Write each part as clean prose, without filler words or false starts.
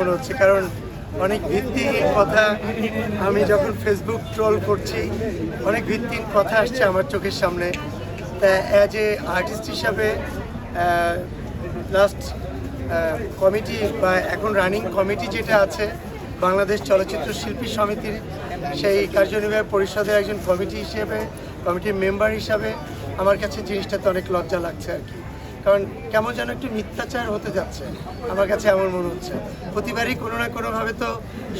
মনে হচ্ছে, কারণ অনেক ভিত্তিহীন কথা আমি যখন ফেসবুক ট্রোল করছি, অনেক ভিত্তিহীন কথা আসছে আমার চোখের সামনে। তা অ্যাজ এ আর্টিস্ট হিসাবে লাস্ট কমিটি বা এখন রানিং কমিটি যেটা আছে বাংলাদেশ চলচ্চিত্র শিল্পী সমিতির, সেই কার্যনির্বাহী পরিষদের একজন কমিটির মেম্বার হিসাবে আমার কাছে জিনিসটাতে অনেক লজ্জা লাগছে আর কি। কারণ কেমন যেন একটু মিথ্যাচার হতে যাচ্ছে, আমার কাছে এমন মনে হচ্ছে। প্রতিবারই কোনো না কোনোভাবে তো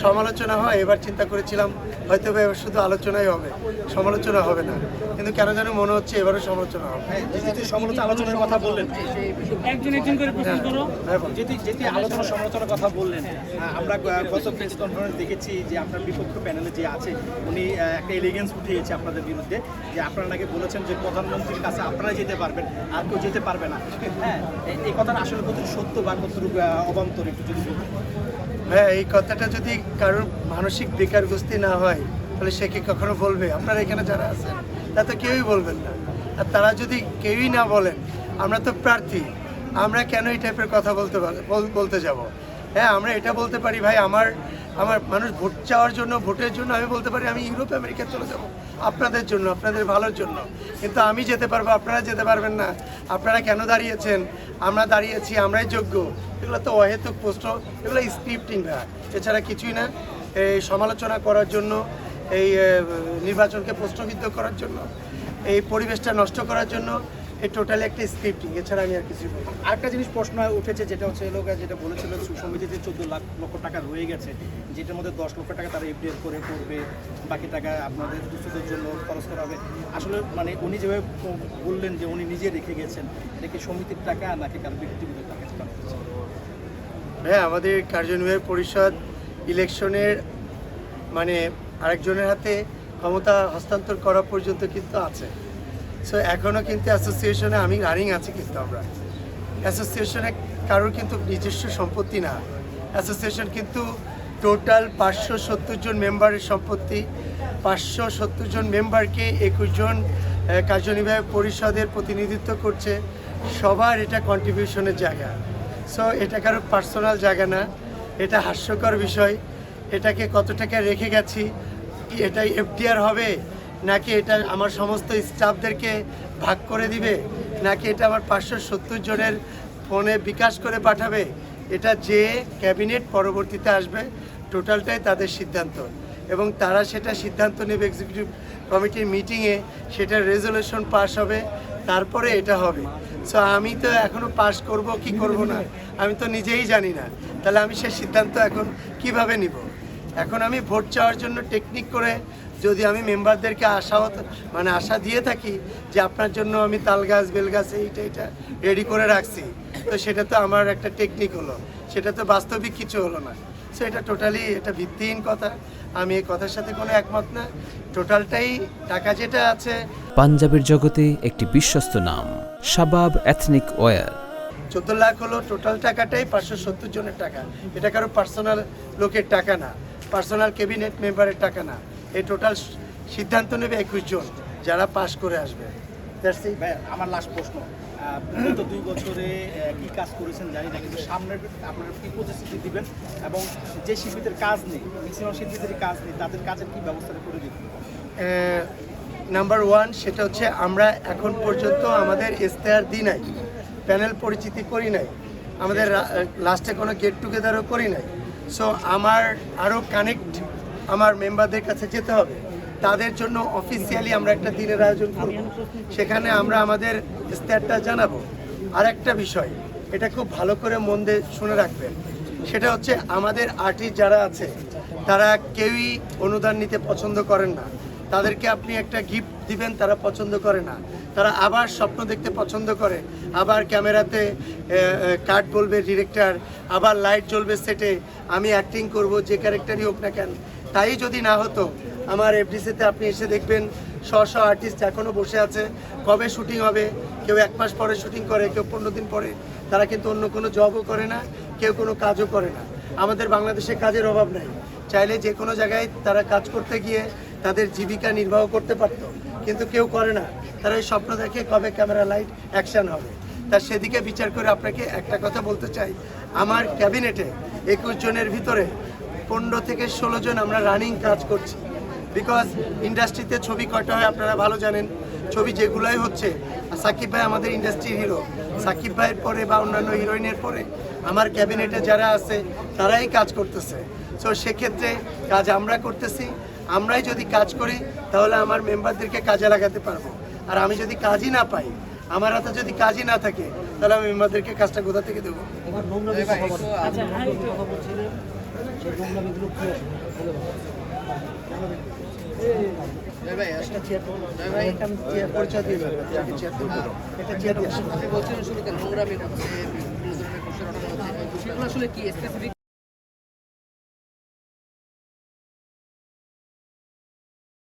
সমালোচনা হয়, এবার চিন্তা করেছিলাম হয়তো এবার শুধু আলোচনাই হবে, সমালোচনা হবে না, কিন্তু কেন যেন মনে হচ্ছে এবারও সমালোচনা হবে। আলোচনার কথা বললেন, যেটি আলোচনা সমালোচনার কথা বললেন, আমরা গত প্রেস কনফারেন্স দেখেছি যে আপনার বিপক্ষ প্যানেলে যে আছে উনি একটা এলিগেন্স উঠিয়েছে আপনাদের বিরুদ্ধে, যে আপনারা নাকি বলেছেন যে প্রধানমন্ত্রীর কাছে আপনারা যেতে পারবেন, আর কেউ যেতে পারবে না। হ্যাঁ, এই কথাটা আসলে কতটুকু সত্য বা কতটুকু অবান্তর একটু যদি বলতেন। হ্যাঁ, এই কথাটা যদি কারোর মানসিক বেকারগ্রস্তি না হয় তাহলে সে কি কখনো বলবে? আপনারা এখানে যারা আছেন তা তো কেউই বলবেন না। আর তারা যদি কেউই না বলেন, আমরা তো প্রার্থী, আমরা কেন এই টাইপের কথা বলতে যাব? হ্যাঁ, আমরা এটা বলতে পারি, ভাই আমার মানুষ ভোট চাওয়ার জন্য, ভোটের জন্য আমি বলতে পারি আমি ইউরোপ আমেরিকা চলে যাব আপনাদের জন্য, আপনাদের ভালোর জন্য। কিন্তু আমি যেতে পারবো, আপনারা যেতে পারবেন না। আপনারা কেন দাঁড়িয়েছেন? আমরা দাঁড়িয়েছি, আমরাই যোগ্য। এগুলো তো অহেতুক প্রশ্ন, এগুলো স্ক্রিপ্টিং না, এছাড়া কিছুই না। এই সমালোচনা করার জন্য, এই নির্বাচনকে প্রশ্নবিদ্ধ করার জন্য, এই পরিবেশটা নষ্ট করার জন্য, এই টোটালি একটা স্ক্রিপ্টিং, এছাড়া আমি আর কিছুই বলবো। আরেকটা জিনিস প্রশ্ন উঠেছে, যেটা হচ্ছে লোক যেটা বলেছিল সমিতিতে 14 লক্ষ টাকা রয়ে গেছে, যেটার মধ্যে 10 লক্ষ টাকা তারা এফডিআর করে করবে, বাকি টাকা আপনাদের দুস্থদের জন্য খরচ করা হবে। আসলে মানে উনি যেভাবে বললেন যে উনি নিজে রেখে গেছেন, এটা কি সমিতির টাকা নাকি কারো ব্যক্তিগত টাকা? হ্যাঁ, আমাদের কার্যনির্বাহী পরিষদ ইলেকশনের মানে আরেকজনের হাতে ক্ষমতা হস্তান্তর করা পর্যন্ত কিন্তু আছে। সো এখনও কিন্তু অ্যাসোসিয়েশনে আমি রানিং আছি, কিন্তু আমরা অ্যাসোসিয়েশনে কারোর কিন্তু নিজস্ব সম্পত্তি না। অ্যাসোসিয়েশন কিন্তু টোটাল 570 জন মেম্বারের সম্পত্তি। 570 জন মেম্বারকে 21 জন কার্যনির্বাহী পরিষদের প্রতিনিধিত্ব করছে। সবার এটা কন্ট্রিবিউশনের জায়গা। সো এটা কারো পার্সোনাল জায়গা না, এটা হাস্যকর বিষয়। এটাকে কত টাকা রেখে গেছি, এটাই এফডিআর হবে নাকি এটা আমার সমস্ত স্টাফদেরকে ভাগ করে দিবে, নাকি এটা আমার 570 জনের ফোনে বিকাশ করে পাঠাবে, এটা যে ক্যাবিনেট পরবর্তীতে আসবে টোটালটাই তাদের সিদ্ধান্ত, এবং তারা সেটা সিদ্ধান্ত নেবে এক্সিকিউটিভ কমিটির মিটিংয়ে, সেটা রেজলিউশন পাস হবে, তারপরে এটা হবে। সো আমি তো এখনও পাস করব কি করব না আমি তো নিজেই জানি না, তাহলে আমি সে সিদ্ধান্ত এখন কিভাবে নিব? এখন আমি ভোট চাওয়ার জন্য টেকনিক করে যদি আমি মেম্বারদেরকে আশা দিয়ে থাকি যে আপনার জন্য আমি তাল গাছ বেল গাছ এইটা রেডি করে রাখছি, তো সেটা তো আমার একটা টেকনিক হলো, সেটা তো বাস্তবিক কিছু হলো না। সো এটা টোটালি এটা ভিত্তিহীন কথা, আমি এই কথার সাথে কোনো একমত না। টোটালটাই টাকা যেটা আছে, পাঞ্জাবের জগতে একটি বিশ্বস্ত নাম শাবাব এথনিক ওয়্যার। 14 লাখ হলো টোটাল টাকাটাই, 570 জনের টাকা। এটা কারো পার্সোনাল লোকের টাকা না, পার্সোনাল ক্যাবিনেট মেম্বারের টাকা না। এই টোটাল সিদ্ধান্ত নেবে 21 জন যারা পাশ করে আসবে। আমার লাস্ট প্রশ্ন, গত 2 বছরে কি কাজ করেছেন জানি না, কিন্তু সামনের আপনারা কি প্রতিশ্রুতি দিবেন, এবং যে শিল্পীদের কাজ নেই, ম্যাক্সিমাম শিল্পীদের কাজ নেই, তাদের কাজের কি ব্যবস্থাটা করে দিবেন? নাম্বার 1 সেটা হচ্ছে আমরা এখন পর্যন্ত আমাদের ইশতেহার দিই নাই, প্যানেল পরিচিতি করি নাই, আমাদের লাস্টে কোনো গেট টুগেদারও করি নাই। সো আমার আরও কানেক্ট আমার মেম্বারদের কাছে যেতে হবে, তাদের জন্য অফিসিয়ালি আমরা একটা দিনের আয়োজন করব, সেখানে আমরা আমাদের ইশতেহারটা জানাবো। আর একটা বিষয়, এটা খুব ভালো করে মন দিয়ে শুনে রাখবেন, সেটা হচ্ছে আমাদের আর্টিস্ট যারা আছে তারা কেউই অনুদান নিতে পছন্দ করেন না। তাদেরকে আপনি একটা গিফট দিবেন, তারা পছন্দ করে না, তারা আবার স্বপ্ন দেখতে পছন্দ করে, আবার ক্যামেরাতে কাট বলবে ডিরেক্টর, আবার লাইট জ্বলবে সেটে, আমি অ্যাক্টিং করব, যে ক্যারেক্টারই হোক না কেন। তাই যদি না হতো, আমার এফডিসিতে আপনি এসে দেখবেন শো আর্টিস্ট এখনও বসে আছে, কবে শুটিং হবে, কেউ 1 মাস পরে শুটিং করে, কেউ 15 দিন পরে। তারা কিন্তু অন্য কোনো জবও করে না, কেউ কোনো কাজও করে না। আমাদের বাংলাদেশে কাজের অভাব নাই, চাইলে যে কোনো জায়গায় তারা কাজ করতে গিয়ে তাদের জীবিকা নির্বাহ করতে পারতো, কিন্তু কেউ করে না। তারা এই স্বপ্ন দেখে কবে ক্যামেরা লাইট অ্যাকশন হবে। তার সেদিকে বিচার করে আপনাকে একটা কথা বলতে চাই, আমার ক্যাবিনেটে 21 জনের ভিতরে 15 থেকে 16 জন আমরা রানিং কাজ করছি। বিকজ ইন্ডাস্ট্রিতে ছবি কয়টা হয় আপনারা ভালো জানেন, ছবি যেগুলোই হচ্ছে, সাকিব ভাই আমাদের ইন্ডাস্ট্রির হিরো, সাকিব ভাইয়ের পরে বা অন্যান্য হিরোইনের পরে আমার ক্যাবিনেটে যারা আছে তারাই কাজ করতেছে। সো সেক্ষেত্রে কাজ আমরা করতেছি, আমরাই যদি কাজ করি তাহলে আমার মেম্বারদেরকে কাজে লাগাতে পারবো। আর আমি যদি কাজই না পাই, আমার হাতে যদি কাজই না থাকে, তাহলে আমি মেম্বারদেরকে কাজটা কোথা থেকে দেবো? পরিচয় দিয়ে দেবো, একটা চেয়ার দিয়ে আসো। আপনি বলছিলেন শুরুতে নোংরামি হচ্ছে, বিভিন্ন ধরনের প্রশ্ন ওঠানো হচ্ছে, সেগুলো আসলে কি স্পেসিফিক